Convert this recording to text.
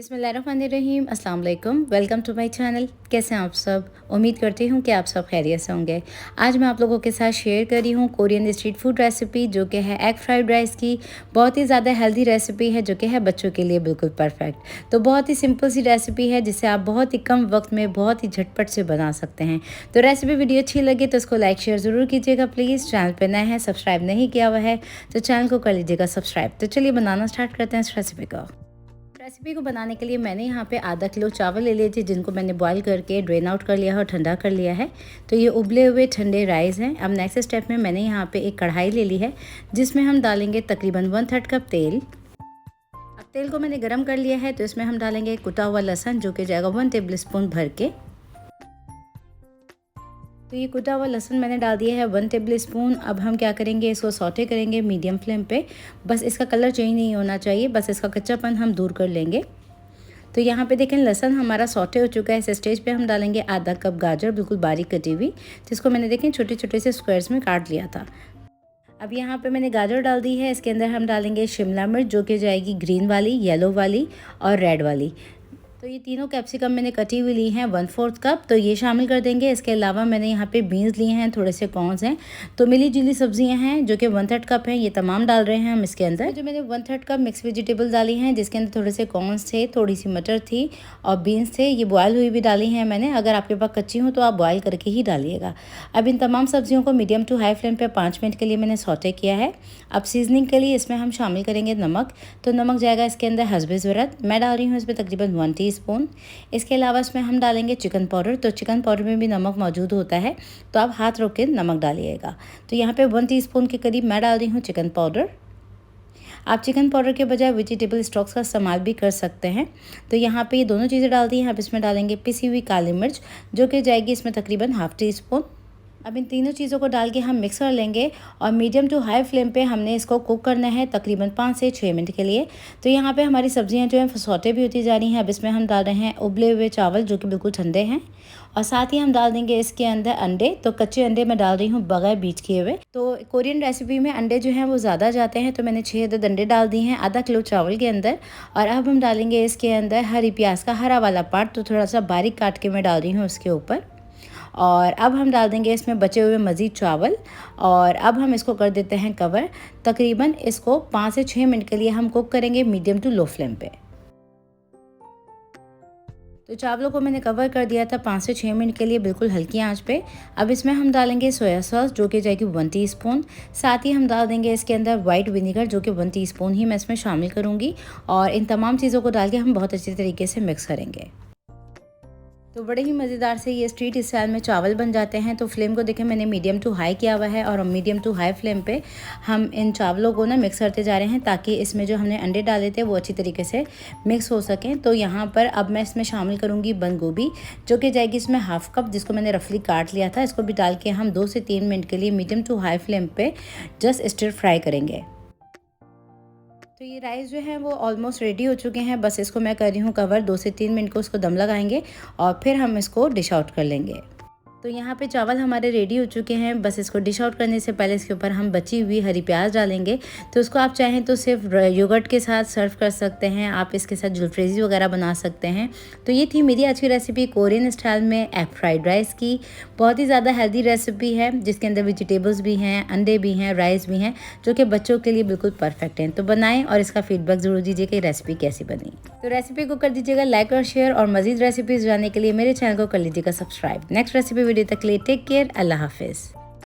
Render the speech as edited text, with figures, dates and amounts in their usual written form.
बिस्मिल्लाहिर्रहमानिर्रहीम, अस्सलाम वालेकुम। Welcome to my channel. कैसे हैं आप सब? उम्मीद करती हूँ कि आप सब खैरियत से होंगे। आज मैं आप लोगों के साथ शेयर कर रही हूँ कोरियन स्ट्रीट फूड रेसिपी, जो कि है एग फ्राइड राइस की। बहुत ही ज़्यादा हेल्दी रेसिपी है, जो कि है बच्चों के लिए बिल्कुल परफेक्ट। तो बहुत ही सिंपल सी रेसिपी है, जिसे आप बहुत ही कम वक्त में बहुत ही झटपट से बना सकते हैं। तो रेसिपी वीडियो अच्छी लगे तो इसको लाइक शेयर ज़रूर कीजिएगा प्लीज़। चैनल पर नए हैं, सब्सक्राइब नहीं किया हुआ है तो चैनल को कर लीजिएगा सब्सक्राइब। तो चलिए बनाना स्टार्ट करते हैं इस रेसिपी को बनाने के लिए मैंने यहाँ पे आधा किलो चावल ले लिए थे, जिनको मैंने बॉईल करके ड्रेन आउट कर लिया है और ठंडा कर लिया है। तो ये उबले हुए ठंडे राइस हैं। अब नेक्स्ट स्टेप में मैंने यहाँ पे एक कढ़ाई ले ली है, जिसमें हम डालेंगे तकरीबन 1/3 कप तेल। अब तेल को मैंने गरम कर लिया है, तो इसमें हम डालेंगे कुटा हुआ लहसुन, जो कि जाएगा 1 टेबल स्पून भर के। तो ये कुटा हुआ लहसुन मैंने डाल दिया है 1 टेबल स्पून। अब हम क्या करेंगे, इसको सौटे करेंगे मीडियम फ्लेम पे। बस इसका कलर चेंज नहीं होना चाहिए, बस इसका कच्चापन हम दूर कर लेंगे। तो यहाँ पे देखें लहसुन हमारा सौटे हो चुका है। इस स्टेज पे हम डालेंगे आधा कप गाजर, बिल्कुल बारीक कटी हुई, जिसको मैंने देखें छोटे छोटे से स्क्वायर्स में काट लिया था। अब यहाँ पे मैंने गाजर डाल दी है। इसके अंदर हम डालेंगे शिमला मिर्च, जो कि जाएगी ग्रीन वाली, येलो वाली और रेड वाली। तो ये तीनों कैप्सिकम मैंने कटी हुई ली हैं 1/4 कप, तो ये शामिल कर देंगे। इसके अलावा मैंने यहाँ पे बीन्स लिए हैं, थोड़े से कॉर्न्स हैं। तो मिली जुली सब्जियां हैं, जो कि 1/3 कप हैं, ये तमाम डाल रहे हैं हम इसके अंदर। जो मैंने 1/3 कप मिक्स वेजिटेबल डाली हैं, जिसके अंदर थोड़े से कॉर्न्स थे, थोड़ी सी मटर थी और बीन्स थे। ये बॉयल हुई भी डाली हैं मैंने। अगर आपके पास कच्ची हो तो आप बॉयल करके ही डालिएगा। अब इन तमाम सब्जियों को मीडियम टू हाई फ्लेम पर 5 मिनट के लिए मैंने सौटे किया है। अब सीजनिंग के लिए इसमें हम शामिल करेंगे नमक। तो नमक जाएगा इसके अंदर हस्बे ज़रूरत। मैं डाल रही हूँ इसमें तकरीबन 1 टीस्पून। इसके अलावा इसमें हम डालेंगे चिकन पाउडर। तो चिकन पाउडर में भी नमक मौजूद होता है, तो आप हाथ रोक के नमक डालिएगा। तो यहाँ पे 1 टीस्पून के करीब मैं डाल रही हूँ चिकन पाउडर। आप चिकन पाउडर के बजाय वेजिटेबल स्टॉक्स का इस्तेमाल भी कर सकते हैं। तो यहाँ पे ये दोनों चीज़ें डाल दी हैं। आप इसमें डालेंगे पिसी हुई काली मिर्च, जो कि जाएगी इसमें तकरीबन ½ टीस्पून। अब इन तीनों चीज़ों को डाल के हम मिक्स कर लेंगे और मीडियम टू हाई फ्लेम पे हमने इसको कुक करना है तकरीबन 5 से 6 मिनट के लिए। तो यहाँ पे हमारी सब्जियाँ जो हैं सौटे भी होती जा रही हैं। अब इसमें हम डाल रहे हैं उबले हुए चावल, जो कि बिल्कुल ठंडे हैं, और साथ ही हम डाल देंगे इसके अंदर अंडे। तो कच्चे अंडे मैं डाल रही हूँ बगैर बीज किए हुए। तो कोरियन रेसिपी में अंडे जो हैं वो ज़्यादा जाते हैं, तो मैंने 6 अदद अंडे डाल दिए हैं आधा किलो चावल के अंदर। और अब हम डालेंगे इसके अंदर हरी प्याज का हरा वाला पार्ट, तो थोड़ा सा बारीक काट के मैं डाल रही हूँ उसके ऊपर। और अब हम डाल देंगे इसमें बचे हुए मज़ीद चावल, और अब हम इसको कर देते हैं कवर। तकरीबन इसको 5 से 6 मिनट के लिए हम कुक करेंगे मीडियम टू लो फ्लेम पे। तो चावलों को मैंने कवर कर दिया था 5 से 6 मिनट के लिए, बिल्कुल हल्की आंच पे। अब इसमें हम डालेंगे सोया सॉस, जो कि जाएगी 1 टीस्पून। साथ ही हम डाल देंगे इसके अंदर वाइट विनीगर, जो कि 1 टीस्पून ही मैं इसमें शामिल करूँगी। और इन तमाम चीज़ों को डाल के हम बहुत अच्छी तरीके से मिक्स करेंगे। तो बड़े ही मज़ेदार से ये स्ट्रीट स्टाइल में चावल बन जाते हैं। तो फ्लेम को देखें मैंने मीडियम टू हाई किया हुआ है, और मीडियम टू हाई फ्लेम पे हम इन चावलों को ना मिक्स करते जा रहे हैं, ताकि इसमें जो हमने अंडे डाले थे वो अच्छी तरीके से मिक्स हो सकें। तो यहाँ पर अब मैं इसमें शामिल करूँगी बंद गोभी, जो कि जाएगी इसमें ½ कप, जिसको मैंने रफली काट लिया था। इसको भी डाल के हम 2 से 3 मिनट के लिए मीडियम टू हाई फ्लेम पर जस्ट स्टिर फ्राई करेंगे। तो ये राइस जो है वो ऑलमोस्ट रेडी हो चुके हैं। बस इसको मैं कर रही हूँ कवर। 2 से 3 मिनट को इसको दम लगाएंगे और फिर हम इसको डिश आउट कर लेंगे। तो यहाँ पे चावल हमारे रेडी हो चुके हैं। बस इसको डिश आउट करने से पहले इसके ऊपर हम बची हुई हरी प्याज डालेंगे। तो उसको आप चाहें तो सिर्फ योगर्ट के साथ सर्व कर सकते हैं। आप इसके साथ जुलफ्रेजी वगैरह बना सकते हैं। तो ये थी मेरी आज की रेसिपी कोरियन स्टाइल में एग फ्राइड राइस की। बहुत ही ज़्यादा हेल्दी रेसिपी है, जिसके अंदर वेजिटेबल्स भी हैं, अंडे भी हैं, राइस भी हैं, जो कि बच्चों के लिए बिल्कुल परफेक्ट हैं। तो बनाएं और इसका फीडबैक ज़रूर दीजिए कि रेसिपी कैसी बनी। तो रेसिपी को कर दीजिएगा लाइक और शेयर, और मज़ीद रेसिपीज़ जानने के लिए मेरे चैनल को कर लीजिएगा सब्सक्राइब। नेक्स्ट रेसिपी वीडियो तक के लिए टेक केयर, अल्लाह हाफिज़।